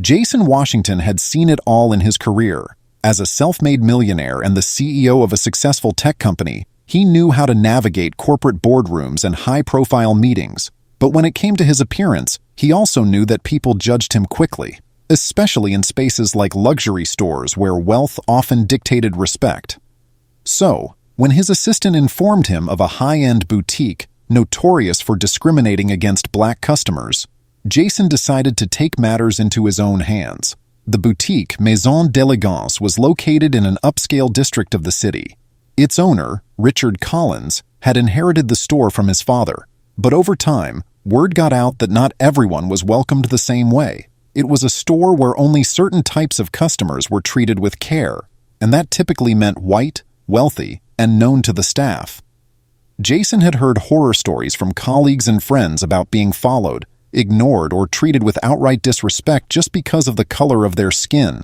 Jason Washington had seen it all in his career. As a self-made millionaire and the CEO of a successful tech company, he knew how to navigate corporate boardrooms and high-profile meetings. But when it came to his appearance, he also knew that people judged him quickly, especially in spaces like luxury stores where wealth often dictated respect. So, when his assistant informed him of a high-end boutique notorious for discriminating against black customers, Jason decided to take matters into his own hands. The boutique Maison d'Elegance was located in an upscale district of the city. Its owner, Richard Collins, had inherited the store from his father, but over time, word got out that not everyone was welcomed the same way. It was a store where only certain types of customers were treated with care, and that typically meant white, wealthy, and known to the staff. Jason had heard horror stories from colleagues and friends about being followed, ignored, or treated with outright disrespect just because of the color of their skin.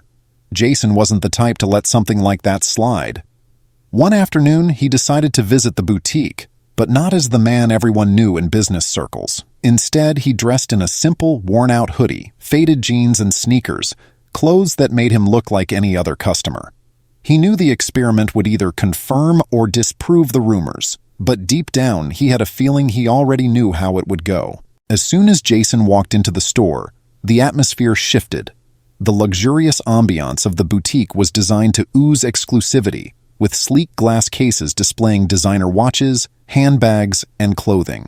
Jason wasn't the type to let something like that slide. One afternoon, he decided to visit the boutique, but not as the man everyone knew in business circles. Instead, he dressed in a simple, worn-out hoodie, faded jeans, and sneakers, clothes that made him look like any other customer. He knew the experiment would either confirm or disprove the rumors, but deep down, he had a feeling he already knew how it would go. As soon as Jason walked into the store, the atmosphere shifted. The luxurious ambiance of the boutique was designed to ooze exclusivity, with sleek glass cases displaying designer watches, handbags, and clothing.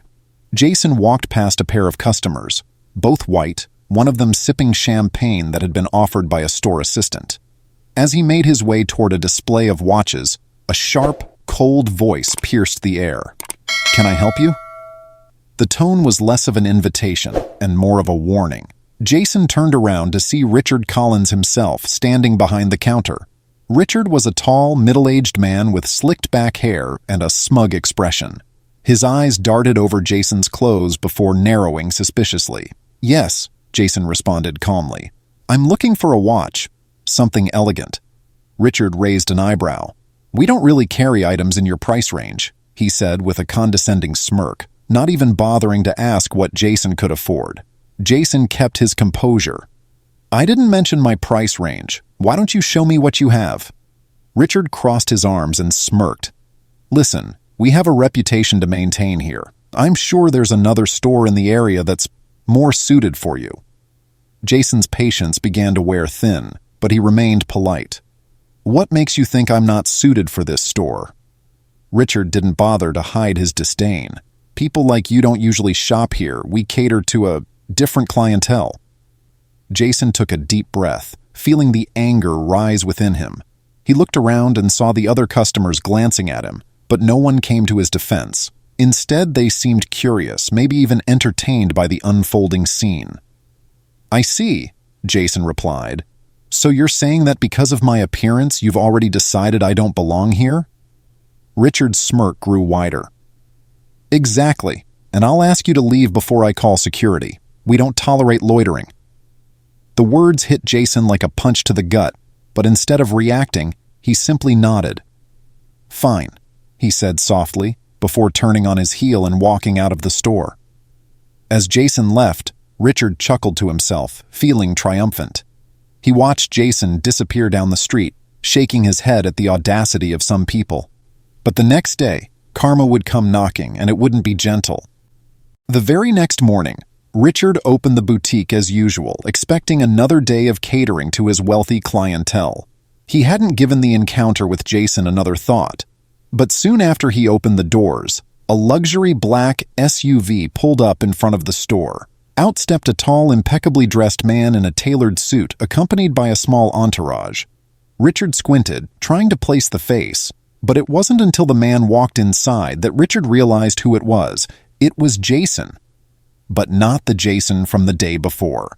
Jason walked past a pair of customers, both white, one of them sipping champagne that had been offered by a store assistant. As he made his way toward a display of watches, a sharp, cold voice pierced the air. "Can I help you?" The tone was less of an invitation and more of a warning. Jason turned around to see Richard Collins himself standing behind the counter. Richard was a tall, middle-aged man with slicked-back hair and a smug expression. His eyes darted over Jason's clothes before narrowing suspiciously. "Yes," Jason responded calmly. "I'm looking for a watch. Something elegant." Richard raised an eyebrow. "We don't really carry items in your price range," he said with a condescending smirk, not even bothering to ask what Jason could afford. Jason kept his composure. "I didn't mention my price range. Why don't you show me what you have?" Richard crossed his arms and smirked. "Listen, we have a reputation to maintain here. I'm sure there's another store in the area that's more suited for you." Jason's patience began to wear thin, but he remained polite. "What makes you think I'm not suited for this store?" Richard didn't bother to hide his disdain. "People like you don't usually shop here. We cater to a different clientele." Jason took a deep breath, feeling the anger rise within him. He looked around and saw the other customers glancing at him, but no one came to his defense. Instead, they seemed curious, maybe even entertained by the unfolding scene. "I see," Jason replied. "So you're saying that because of my appearance, you've already decided I don't belong here?" Richard's smirk grew wider. "Exactly, and I'll ask you to leave before I call security. We don't tolerate loitering." The words hit Jason like a punch to the gut, but instead of reacting, he simply nodded. "Fine," he said softly, before turning on his heel and walking out of the store. As Jason left, Richard chuckled to himself, feeling triumphant. He watched Jason disappear down the street, shaking his head at the audacity of some people. But the next day, karma would come knocking, and it wouldn't be gentle. The very next morning, Richard opened the boutique as usual, expecting another day of catering to his wealthy clientele. He hadn't given the encounter with Jason another thought. But soon after he opened the doors, a luxury black SUV pulled up in front of the store. Out stepped a tall, impeccably dressed man in a tailored suit, accompanied by a small entourage. Richard squinted, trying to place the face, but it wasn't until the man walked inside that Richard realized who it was. It was Jason. But not the Jason from the day before.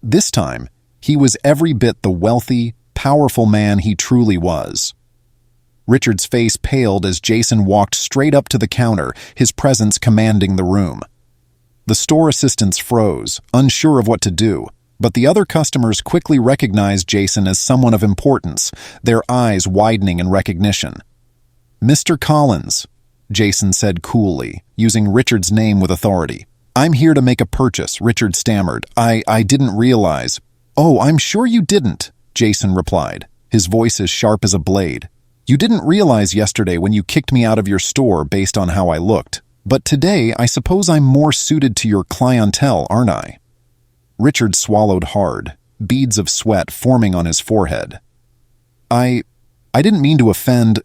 This time, he was every bit the wealthy, powerful man he truly was. Richard's face paled as Jason walked straight up to the counter, his presence commanding the room. The store assistants froze, unsure of what to do, but the other customers quickly recognized Jason as someone of importance, their eyes widening in recognition. "Mr. Collins," Jason said coolly, using Richard's name with authority. "I'm here to make a purchase," Richard stammered. I didn't realize." "Oh, I'm sure you didn't," Jason replied, his voice as sharp as a blade. "You didn't realize yesterday when you kicked me out of your store based on how I looked. But today, I suppose I'm more suited to your clientele, aren't I?" Richard swallowed hard, beads of sweat forming on his forehead. I didn't mean to offend."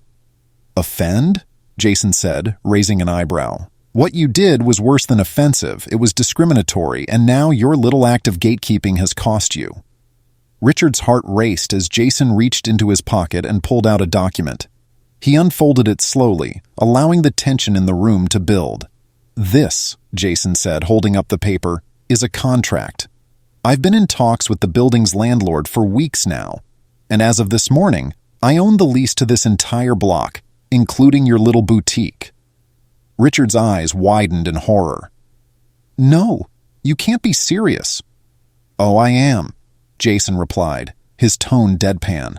"Offend?" Jason said, raising an eyebrow. "What you did was worse than offensive. It was discriminatory, and now your little act of gatekeeping has cost you." Richard's heart raced as Jason reached into his pocket and pulled out a document. He unfolded it slowly, allowing the tension in the room to build. "This," Jason said, holding up the paper, "is a contract. I've been in talks with the building's landlord for weeks now, and as of this morning, I own the lease to this entire block, including your little boutique." Richard's eyes widened in horror. "No, you can't be serious." "Oh, I am," Jason replied, his tone deadpan.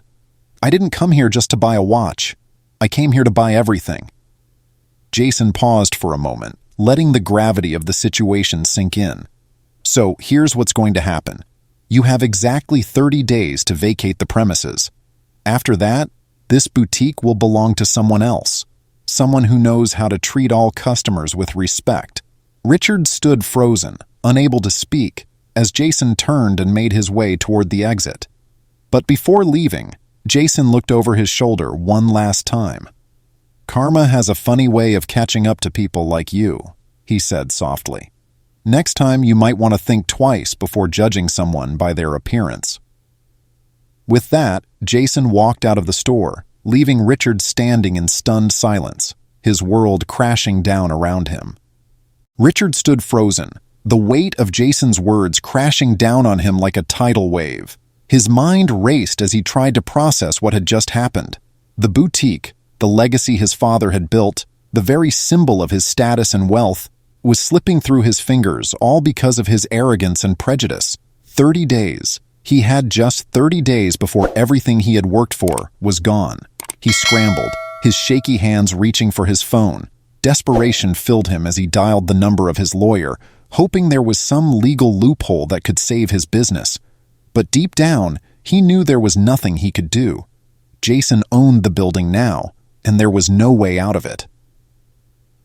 "I didn't come here just to buy a watch. I came here to buy everything." Jason paused for a moment, letting the gravity of the situation sink in. "So here's what's going to happen. You have exactly 30 days to vacate the premises. After that, this boutique will belong to someone else, someone who knows how to treat all customers with respect." Richard stood frozen, unable to speak, as Jason turned and made his way toward the exit. But before leaving, Jason looked over his shoulder one last time. "Karma has a funny way of catching up to people like you," he said softly. "Next time you might want to think twice before judging someone by their appearance." With that, Jason walked out of the store, leaving Richard standing in stunned silence, his world crashing down around him. Richard stood frozen, the weight of Jason's words crashing down on him like a tidal wave. His mind raced as he tried to process what had just happened. The boutique, the legacy his father had built, the very symbol of his status and wealth, was slipping through his fingers, all because of his arrogance and prejudice. 30 days. He had just 30 days before everything he had worked for was gone. He scrambled, his shaky hands reaching for his phone. Desperation filled him as he dialed the number of his lawyer, hoping there was some legal loophole that could save his business. But deep down, he knew there was nothing he could do. Jason owned the building now, and there was no way out of it.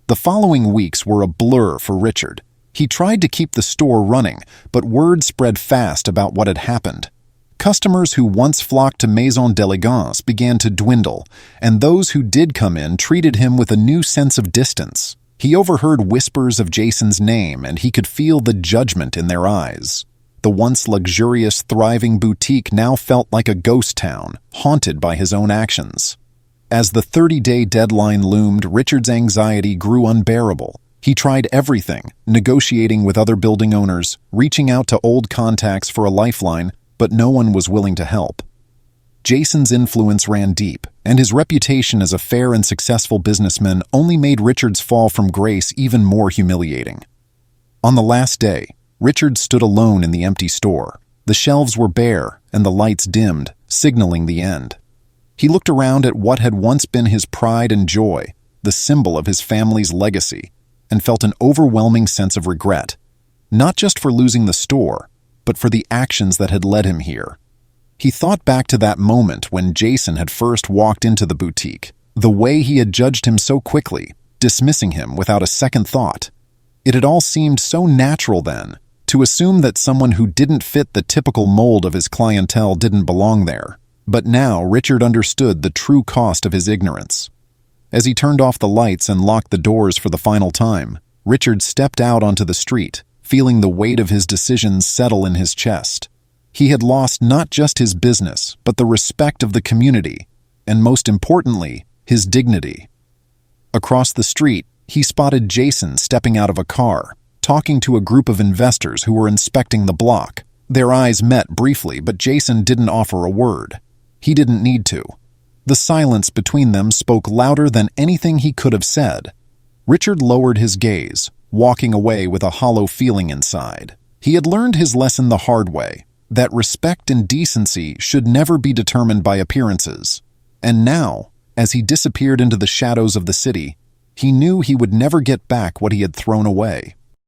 The following weeks were a blur for Richard. He tried to keep the store running, but word spread fast about what had happened. Customers who once flocked to Maison d'Elegance began to dwindle, and those who did come in treated him with a new sense of distance. He overheard whispers of Jason's name, and he could feel the judgment in their eyes. The once luxurious, thriving boutique now felt like a ghost town, haunted by his own actions. As the 30-day deadline loomed, Richard's anxiety grew unbearable. He tried everything, negotiating with other building owners, reaching out to old contacts for a lifeline, but no one was willing to help. Jason's influence ran deep, and his reputation as a fair and successful businessman only made Richard's fall from grace even more humiliating. On the last day, Richard stood alone in the empty store. The shelves were bare, and the lights dimmed, signaling the end. He looked around at what had once been his pride and joy, the symbol of his family's legacy, and felt an overwhelming sense of regret, not just for losing the store, but for the actions that had led him here. He thought back to that moment when Jason had first walked into the boutique, the way he had judged him so quickly, dismissing him without a second thought. It had all seemed so natural then, to assume that someone who didn't fit the typical mold of his clientele didn't belong there. But now Richard understood the true cost of his ignorance. As he turned off the lights and locked the doors for the final time, Richard stepped out onto the street, feeling the weight of his decisions settle in his chest. He had lost not just his business, but the respect of the community, and most importantly, his dignity. Across the street, he spotted Jason stepping out of a car, talking to a group of investors who were inspecting the block. Their eyes met briefly, but Jason didn't offer a word. He didn't need to. The silence between them spoke louder than anything he could have said. Richard lowered his gaze, walking away with a hollow feeling inside. He had learned his lesson the hard way, that respect and decency should never be determined by appearances. And now, as he disappeared into the shadows of the city, he knew he would never get back what he had thrown away.